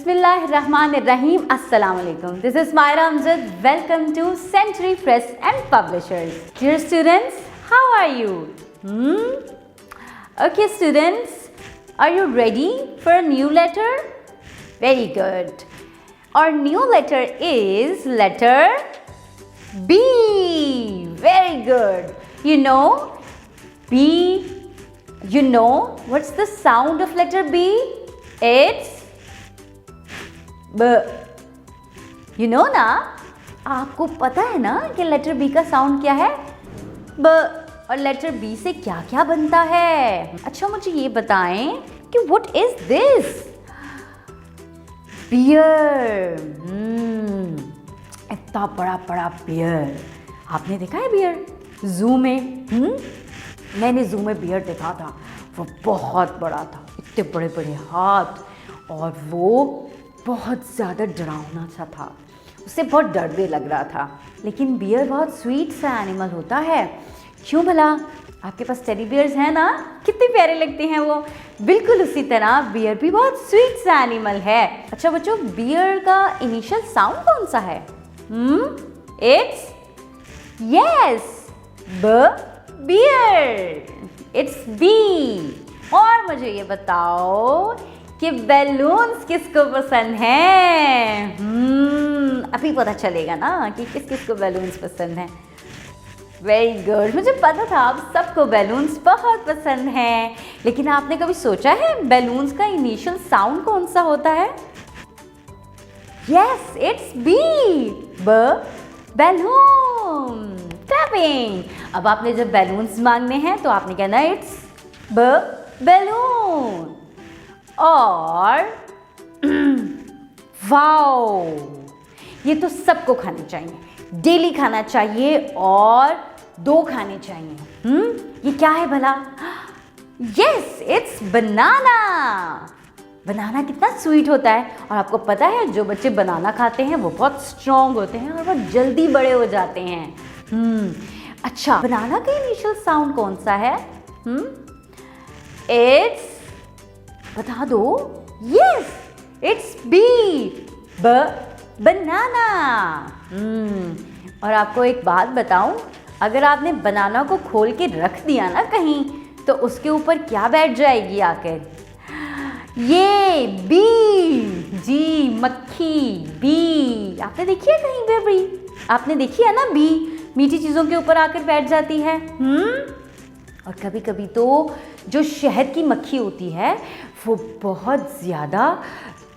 Bismillahirrahmanirrahim. Assalamu alaikum. This is Myra Amjad. Welcome to Century Press and Publishers. Dear students, how are you? Okay students, are you ready for a new letter? Very good. Our new letter is letter B. Very good. You know what's the sound of letter B? It's B. You know ना, आपको पता है ना कि letter B का sound क्या है? ब. और लेटर बी से क्या क्या बनता है? अच्छा मुझे ये बताएं कि what is this? बियर. इतना बड़ा बड़ा बियर. आपने देखा है बियर जू में? मैंने जू में बियर देखा था. वो बहुत बड़ा था, इतने बड़े बड़े हाथ, और वो बहुत ज़्यादा डरावना सा था. उससे बहुत डर भी लग रहा था. लेकिन बियर बहुत स्वीट सा एनिमल होता है. क्यों भला? आपके पास टेडी बियर्स हैं ना? कितने प्यारे लगते हैं वो. बिल्कुल उसी तरह बियर भी बहुत स्वीट सा एनिमल है. अच्छा बच्चों, बियर का इनिशियल साउंड कौन सा है? इट्स यस, ब. बियर. It's B. और मुझे ये बताओ कि बैलून्स किसको पसंद हैं? अभी पता चलेगा ना कि किस किस को बैलून्स पसंद हैं. Very good. मुझे पता था आप सबको बैलून्स बहुत पसंद हैं. लेकिन आपने कभी सोचा है बैलून्स का इनिशियल साउंड कौन सा होता है? Yes, it's B. ब. बैलून. क्लैपिंग. अब आपने जब बैलून्स मांगने हैं तो आपने कहना है इट्स ब. बैलून. और वाओ, ये तो सबको खाने चाहिए. डेली खाना चाहिए और 2 खाने चाहिए. ये क्या है भला? यस, इट्स बनाना. बनाना कितना स्वीट होता है. और आपको पता है जो बच्चे बनाना खाते हैं वो बहुत स्ट्रॉन्ग होते हैं और बहुत जल्दी बड़े हो जाते हैं. अच्छा, बनाना का इनिशियल साउंड कौन सा है? इट्स, बता दो. Yes, it's B. ब. बनाना. और आपको एक बात बताऊं, अगर आपने बनाना को खोल के रख दिया ना कहीं, तो उसके ऊपर क्या बैठ जाएगी आकर? ये बी. जी, मक्खी. बी. आपने देखी है कहीं पे बी? आपने देखी है ना बी मीठी चीज़ों के ऊपर आकर बैठ जाती है. और कभी कभी तो जो शहद की मक्खी होती है वो बहुत ज़्यादा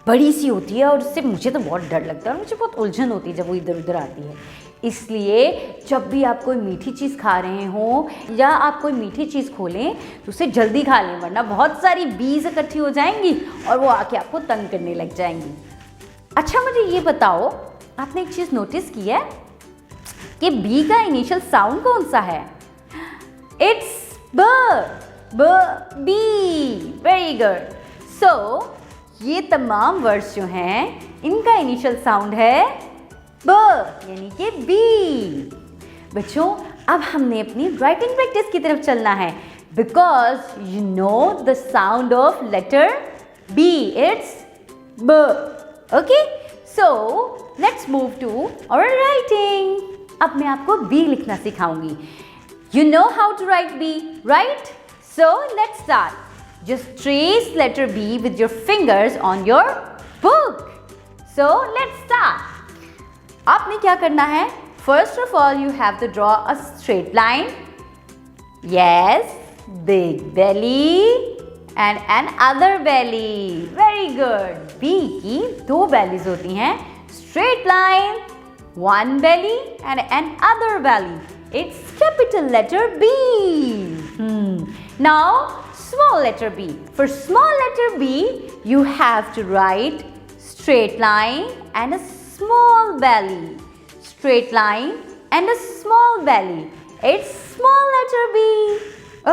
बड़ी सी होती है, और उससे मुझे तो बहुत डर लगता है और मुझे बहुत उलझन होती है जब वो इधर उधर आती है. इसलिए जब भी आप कोई मीठी चीज़ खा रहे हों या आप कोई मीठी चीज़ खोलें तो उसे जल्दी खा लें, वरना बहुत सारी बीज इकट्ठी हो जाएंगी और वो आके आपको तंग करने लग जाएंगी. अच्छा मुझे ये बताओ, आपने एक चीज़ नोटिस की है कि बी का इनिशियल साउंड कौन सा है? इट्स ब. ब. बी. Very good. सो ये तमाम वर्ड्स जो हैं इनका इनिशियल साउंड है ब, यानी कि बी. बच्चों, अब हमने अपनी राइटिंग प्रैक्टिस की तरफ चलना है, because you know the sound of letter B. It's ब. Okay, so let's move to our writing. अब मैं आपको बी लिखना सिखाऊंगी. You know how to write B, right? So let's start. Just trace letter B with your fingers on your book. So let's start. आपने क्या करना है? First of all, you have to draw a straight line. Yes, big belly and another belly. Very good. B की 2 bellies होती हैं. Straight line, one belly and another belly. It's capital letter B. Now, small letter B. For small letter B, you have to write straight line and a small belly. Straight line and a small belly. It's small letter B.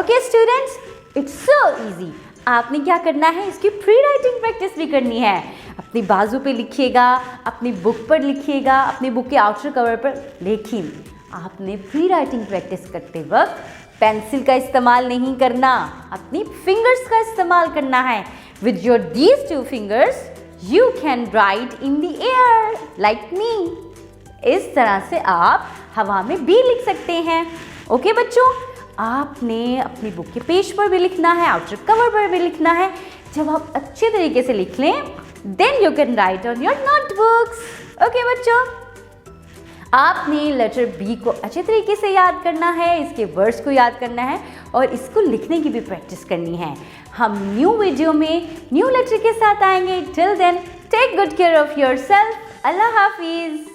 Okay, students? It's so easy. आपने क्या करना है? इसकी pre writing practice भी करनी है. अपनी बाजू पे लिखिएगा, अपनी बुक पर लिखिएगा, अपनी बुक के आउटर कवर पर. लेकिन आपने प्री राइटिंग प्रैक्टिस करते वक्त पेंसिल का इस्तेमाल नहीं करना, अपनी फिंगर्स का इस्तेमाल करना है. With your these 2 fingers You can write in the air like me. इस तरह से आप हवा में भी लिख सकते हैं। ओके बच्चों, आपने अपनी बुक के पेज पर भी लिखना है, आउटर कवर पर भी लिखना है। जब आप अच्छे तरीके से लिख लें, then you can write on your notebooks. Okay बच्चों, आपने लेटर बी को अच्छे तरीके से याद करना है, इसके वर्ड्स को याद करना है और इसको लिखने की भी प्रैक्टिस करनी है। हम न्यू वीडियो में न्यू लेटर के साथ आएंगे। Till then, take good care of yourself. अल्लाह हाफिज़।